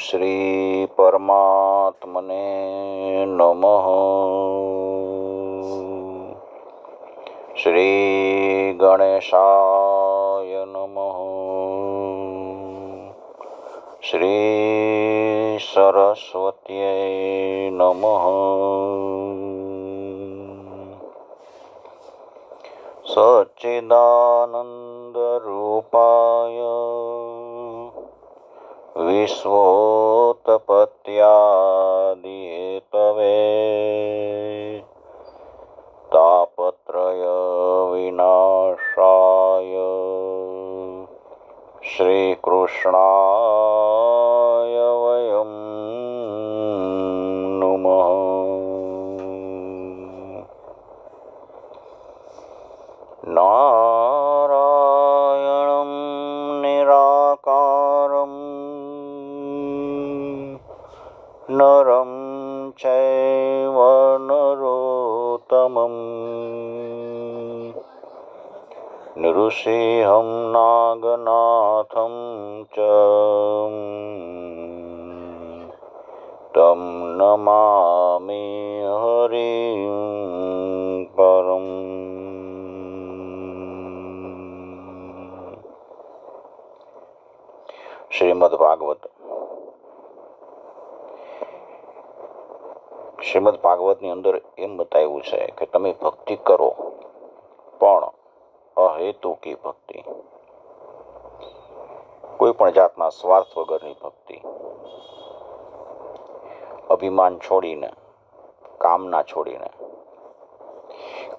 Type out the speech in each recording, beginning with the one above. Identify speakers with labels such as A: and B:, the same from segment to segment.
A: શ્રી પરમાત્મને નમઃ. શ્રી ગણેશાય નમઃ. શ્રી સરસ્વત્યૈ નમઃ. સચ્ચિદાનંદ રૂપાય વિશ્વોત્પત્યાદિહેતવે તાપત્રય વિનાશાય શ્રી કૃષ્ણાય વયં નમઃ. નારાયણં નિરાકારં નરં ચૈવ નરોત્તમં નૃસિંહં નાગનાથં ચ तं નમામિ હરિં પરમ. શ્રીમદ ભાગવતની અંદર એમ બતાવ્યું છે કે તમે ભક્તિ કરો પણ અહેતુકી ભક્તિ, કોઈ પણ જાતના સ્વાર્થ વગરની ભક્તિ, અભિમાન છોડીને, કામના છોડીને,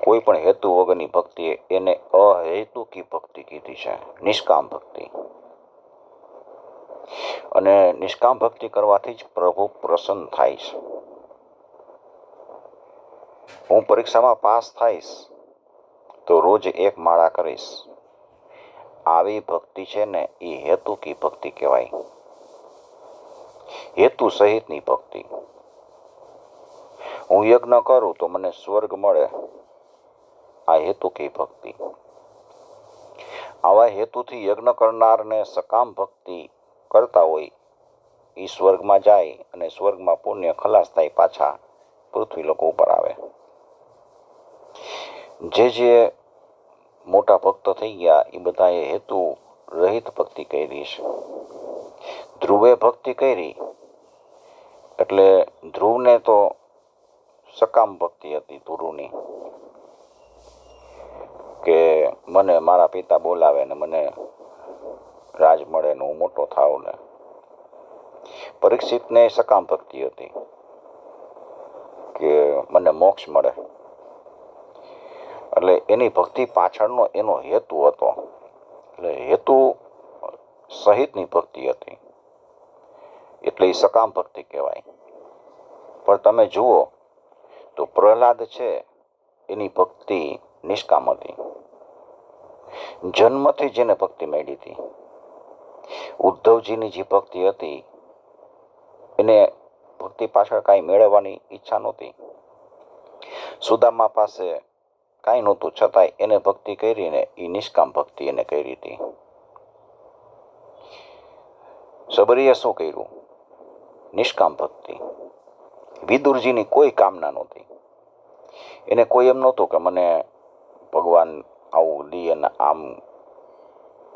A: કોઈ પણ હેતુ વગરની ભક્તિ, એને અહેતુકી ભક્તિ કીધી છે, નિષ્કામ ભક્તિ. અને નિષ્કામ ભક્તિ કરવાથી જ પ્રભુ પ્રસન્ન થાય છે. હું પરીક્ષામાં પાસ થઈશ તો રોજ એક માળા કરીશ, આવી ભક્તિ છે ને એ હેતુકી ભક્તિ કહેવાય. હેતુ સહિતની ભક્તિ. હું યજ્ઞ કરું તો મને સ્વર્ગ મળે, આ હેતુકી ભક્તિ. આવા હેતુથી યજ્ઞ કરનારને સકામ ભક્તિ કરતા હોય એ સ્વર્ગમાં જાય અને સ્વર્ગમાં પુણ્ય ખલાસ થાય, પાછા પૃથ્વી લોકો ઉપર આવે. જે મોટા ભક્ત થઈ ગયા એ બધાએ હેતુ રહિત ભક્તિ કરી છે. ધ્રુવે ભક્તિ કરી એટલે ધ્રુવને તો સકામ ભક્તિ હતી ધ્રુવની, કે મને મારા પિતા બોલાવે ને મને રાજ મળે ને હું મોટો થાવ ને. પરીક્ષિતને સકામ ભક્તિ હતી કે મને મોક્ષ મળે. એટલે એની ભક્તિ પાછળનો એનો હેતુ હતો, એટલે હેતુ સહિતની ભક્તિ હતી, એટલે એ સકામ ભક્તિ કહેવાય. પણ તમે જુઓ તો પ્રહલાદ છે એની ભક્તિ નિષ્કામ હતી, જન્મથી જેને ભક્તિ મળી હતી. ઉદ્ધવજીની જે ભક્તિ હતી એને ભક્તિ પાછળ કાંઈ મેળવવાની ઈચ્છા નહોતી. સુદામા પાસે કાંઈ નહોતું છતાંય એને ભક્તિ કરીને એ નિષ્કામ ભક્તિ એને કરી હતી. સબરીએ શું કર્યું? નિષ્કામ ભક્તિ. વિદુરજીની કોઈ કામના નહોતી, એને કોઈ એમ નહોતું કે મને ભગવાન આવું દી ને આમ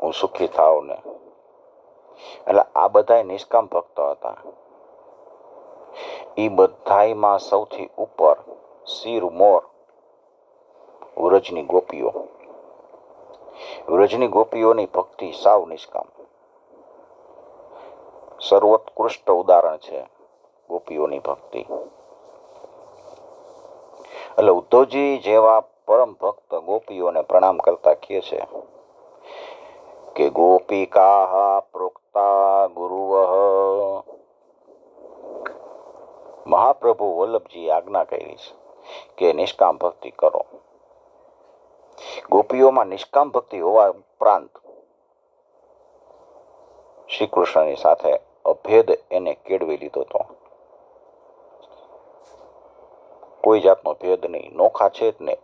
A: હું સુખી થાવ ને. એટલે આ બધા નિષ્કામ ભક્ત હતા. એ બધામાં સૌથી ઉપર શિરમોર વ્રજની ગોપીઓ. વ્રજની ગોપીઓની ભક્તિ સાવ નિષ્કામ. સર્વોત્કૃષ્ટ ઉદાહરણ છે ગોપીઓની ભક્તિ. એટલે ઉદ્ધવજી જેવા પરમ ભક્ત ગોપીઓને પ્રણામ કરતા કહે છે કે ગોપિકા પ્રોક્તા ગુરુવઃ. મહાપ્રભુ વલ્લભજી આજ્ઞા કરી છે કે નિષ્કામ ભક્તિ કરો. ગોપીઓમાં નિષ્કામ ભક્તિ હોવા ઉપરાંત શ્રી કૃષ્ણની સાથે અભેદ એને કેળવી લીધો હતો. કોઈ જાતનો ભેદ નહીં, નોખા છે જ ને.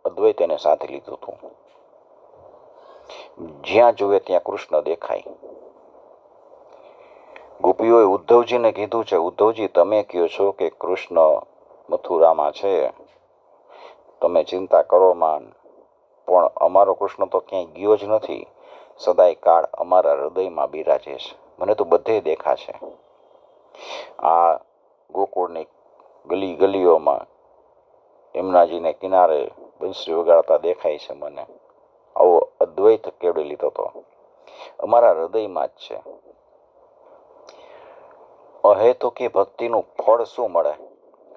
A: અદ્વૈત એને સાથે લીધું હતું. જ્યાં જોવે ત્યાં કૃષ્ણ દેખાય. ગોપીઓએ ઉદ્ધવજીને કીધું છે, ઉદ્ધવજી તમે કહો છો કે કૃષ્ણ મથુરામાં છે, તમે ચિંતા કરો માં, પણ અમારો કૃષ્ણ તો ક્યાંય ગયો જ નથી, સદાય કાળ અમારા હૃદયમાં બિરાજે છે, મને તો બધે દેખાશે. આ ગોકુળની ગલી ગલીઓમાં યમુનાજીને કિનારે બંસરી વગાડતા દેખાય છે મને. આવો અદ્વૈત કેળવી લીધો તો અમારા હૃદયમાં જ છે. અહેતુકી ભક્તિનું ફળ શું મળે?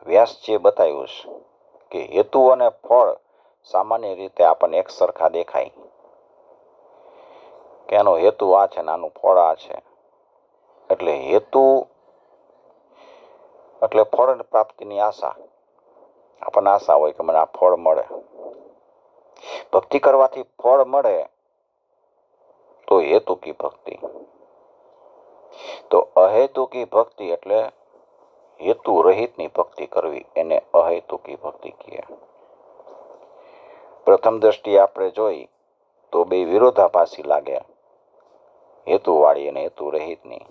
A: વ્યાસજીએ બતાવ્યું છે કે હેતુ અને ફળ સામાન્ય રીતે આપણને એક સરખા દેખાય, કે આનો હેતુ આ છે ને આનું ફળ આ છે. એટલે હેતુ એટલે ફળ પ્રાપ્તિની આશા, આપણને આશા હોય કે મને આ ફળ મળે. ભક્તિ કરવાથી ફળ મળે તો હેતુકી ભક્તિ. તો અહેતુકી ભક્તિ એટલે હેતુ રહિતની ભક્તિ કરવી, એને અહેતુકી ભક્તિ કહે. પ્રથમ દ્રષ્ટિએ આપણે જોઈ તો બે વિરોધાભાસી લાગે, હેતુવાળી અને હેતુ રહિતની.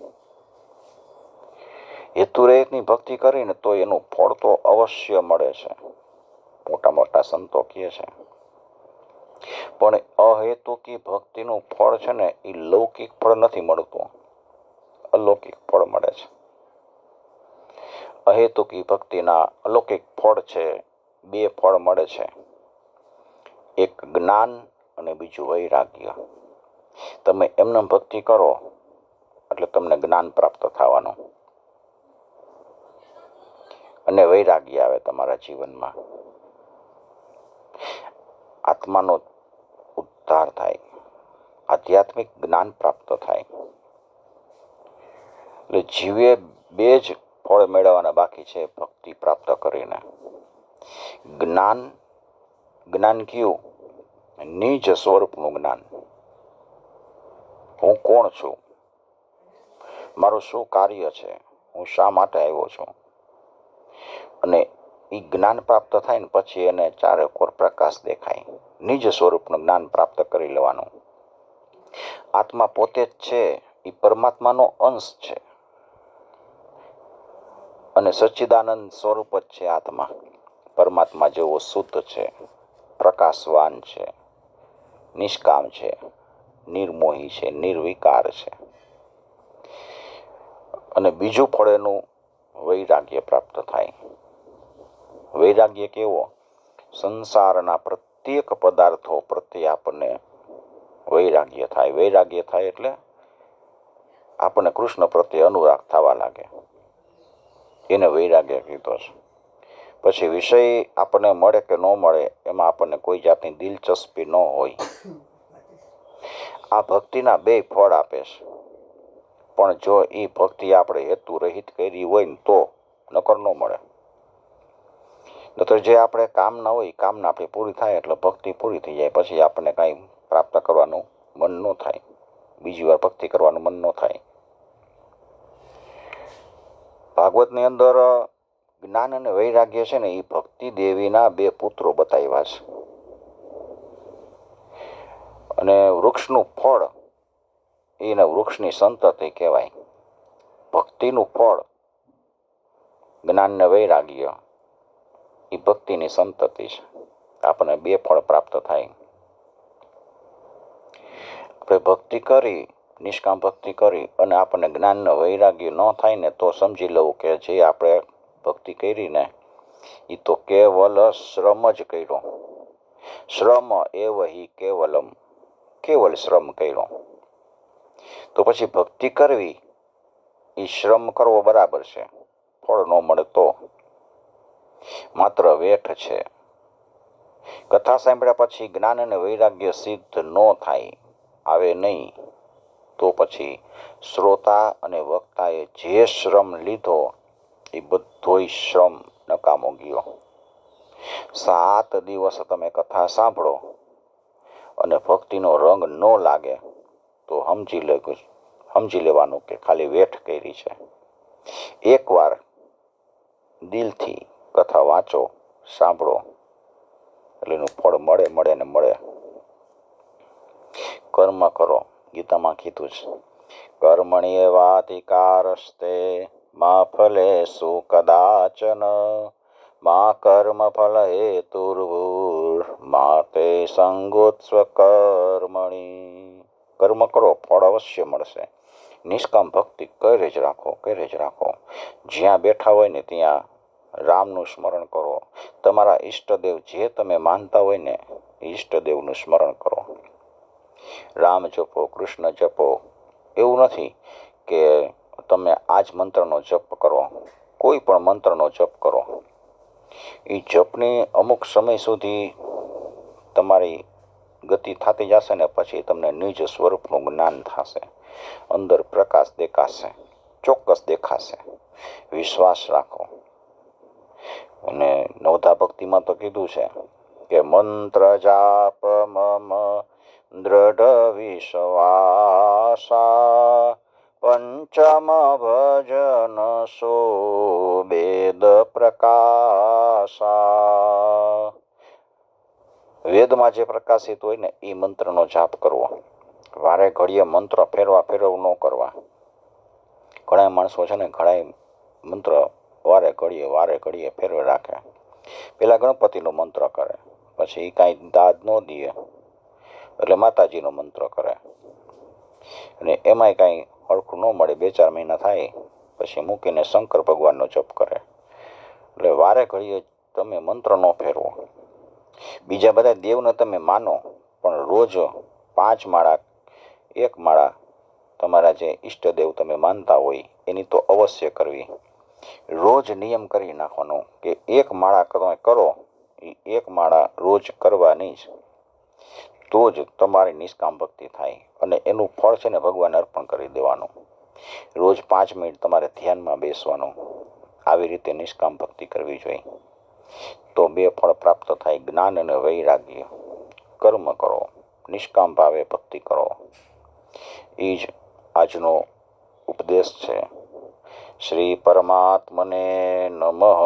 A: હેતુ રહિતની ભક્તિ કરીને તો એનું ફળ તો અવશ્ય મળે છે, મોટા મોટા સંતો કહે છે. પણ અહેતુકી ભક્તિનું ફળ છે ને એ લૌકિક ફળ નથી મળતું, અલૌકિક ફળ મળે છે. અહેતુકી ભક્તિના અલૌકિક ફળ છે, બે ફળ મળે છે, એક જ્ઞાન અને બીજું વૈરાગ્ય. તમે એમને ભક્તિ કરો એટલે તમને જ્ઞાન પ્રાપ્ત થવાનું અને વૈરાગ્ય આવે તમારા જીવનમાં. આત્માનો ઉદ્ધાર થાય, આધ્યાત્મિક જ્ઞાન પ્રાપ્ત થાય. એટલે જીવે બે જ ફળ મેળવવાના બાકી છે ભક્તિ પ્રાપ્ત કરીને. જ્ઞાન, જ્ઞાન કયું? નિજ સ્વરૂપનું જ્ઞાન. હું કોણ છું, મારું શું કાર્ય છે, હું શા માટે આવ્યો છું. અને એ જ્ઞાન પ્રાપ્ત થાય ને પછી એને ચારે કોર પ્રકાશ દેખાય. નિજ સ્વરૂપનું જ્ઞાન પ્રાપ્ત કરી લેવાનું. આત્મા પોતે જ છે, એ પરમાત્માનો અંશ છે અને સચ્ચિદાનંદ સ્વરૂપ જ છે આત્મા. પરમાત્મા જેવો શુદ્ધ છે, પ્રકાશવાન છે, નિષ્કામ છે, નિર્મોહી છે, નિર્વિકાર છે. અને બીજું ફળ એનું વૈરાગ્ય પ્રાપ્ત થાય. વૈરાગ્ય કેવો? સંસારના પ્રત્યેક પદાર્થો પ્રત્યે આપણને વૈરાગ્ય થાય. વૈરાગ્ય થાય એટલે આપણને કૃષ્ણ પ્રત્યે અનુરાગ થવા લાગે, એને વૈરાગ્ય કીધો છે. પછી વિષય આપણને મળે કે ન મળે એમાં આપણને કોઈ જાતની દિલચસ્પી ન હોય. આ ભક્તિના બે ફળ આપે છે, પણ જો એ ભક્તિ આપણે હેતુ રહિત કરી હોય ને તો નકર ન મળે. નતર જે આપણે કામના હોય, કામના આપણી પૂરી થાય એટલે ભક્તિ પૂરી થઈ જાય, પછી આપણને કાંઈ પ્રાપ્ત કરવાનું મન ન થાય, બીજી વાર ભક્તિ કરવાનું મન ન થાય. ભાગવતની અંદર જ્ઞાન અને વૈરાગ્ય છે ને એ ભક્તિ દેવીના બે પુત્રો બતાવ્યા છે. અને વૃક્ષનું ફળ એને વૃક્ષની સંતતિ કહેવાય. ભક્તિનું ફળ જ્ઞાન ને વૈરાગ્ય એ ભક્તિની સંતતિ છે. આપણને બે ફળ પ્રાપ્ત થાય. આપણે ભક્તિ કરી, નિષ્કામ ભક્તિ કરી અને આપણને જ્ઞાન ને વૈરાગ્ય ન થાય ને તો સમજી લેવું કે જે આપણે ભક્તિ કરી ને એ તો કેવલ શ્રમ જ કર્યો. શ્રમ એવ હિ કેવલમ, કેવલ શ્રમ કર્યો. તો પછી ભક્તિ કરવી એ શ્રમ કરવો બરાબર છે, ફળ ન મળે તો માત્ર વેઠ છે. કથા સાંભળ્યા પછી જ્ઞાન અને વૈરાગ્ય સિદ્ધ ન થાય, આવે નહીં, તો પછી શ્રોતા અને વક્તાએ જે શ્રમ લીધો એ બધોય શ્રમ નકામો ગયો. 7 દિવસ તમે કથા સાંભળો અને ભક્તિનો રંગ ન લાગે તો સમજી લેવાનું કે ખાલી વેઠ કરી છે. એકવાર દિલથી કથા વાંચો, સાંભળો એટલે એનું ફળ મળે, મળે ને મળે. કર્મ કરો, ગીતામાં કીધું છે. કર્મણ્યેવાધિકારસ્તે મા ફલેષુ કદાચન મા કર્મફલ હેતુર્ભૂર્મા તે સંગોત્સ્વ કર્મણી. કર્મ કરો, ફળ અવશ્ય મળશે. નિષ્કામ ભક્તિ કરે જ રાખો, કરે જ રાખો. જ્યાં બેઠા હોય ને ત્યાં રામનું સ્મરણ કરો. તમારા ઈષ્ટદેવ જે તમે માનતા હોય ને ઈષ્ટદેવનું સ્મરણ કરો. રામ જપો, કૃષ્ણ જપો, એવું નથી કે તમે આ જ મંત્રનો જપ કરો. કોઈ પણ મંત્રનો જપ કરો. એ જપની અમુક સમય સુધી તમારી ગતિ થતી જશે ને પછી તમને નિજ સ્વરૂપનું જ્ઞાન થશે. અંદર પ્રકાશ દેખાશે, ચોક્કસ દેખાશે. વિશ્વાસ રાખો. અને નવધા ભક્તિમાં તો કીધું છે કે મંત્ર જાપ મમ દ્રઢ વિશ્વાસા પંચમ ભજન સો વેદ પ્રકાશા. વેદમાં જે પ્રકાશિત હોય ને એ મંત્રનો જાપ કરવો. વારે ઘડીએ મંત્ર ફેરવ ન કરવા. ઘણા માણસો છે ને ઘણા મંત્ર વારે ઘડીએ ફેરવે રાખે. પેલા ગણપતિનો મંત્ર કરે, પછી એ કાંઈ દાદ ન દે એટલે માતાજીનો મંત્ર કરે, અને એમાંય કાંઈ હરખું ન મળે, 2-4 મહિના થાય પછી મૂકીને શંકર ભગવાનનો જપ કરે. એટલે વારે ઘડીએ તમે મંત્ર ન ફેરવો. બીજા બધા દેવને તમે માનો, પણ રોજ 5 માળા 1 માળા તમારા જે ઈષ્ટદેવ તમે માનતા હોય એની તો અવશ્ય કરવી. રોજ નિયમ કરી નાખવાનો કે 1 માળા તમે કરો, એ 1 માળા રોજ કરવાની જ, તો જ તમારી નિષ્કામ ભક્તિ થાય. અને એનું ફળ છે ને ભગવાન અર્પણ કરી દેવાનું. રોજ 5 મિનિટ તમારે ધ્યાનમાં બેસવાનું. આવી રીતે નિષ્કામ ભક્તિ કરવી જોઈએ. તો 2 ફળ પ્રાપ્ત થાય, જ્ઞાન અને વૈરાગ્ય. કર્મ કરો, નિષ્કામ ભાવે ભક્તિ કરો. એ જ આજનો ઉપદેશ છે. શ્રી પરમાત્મને નમઃ.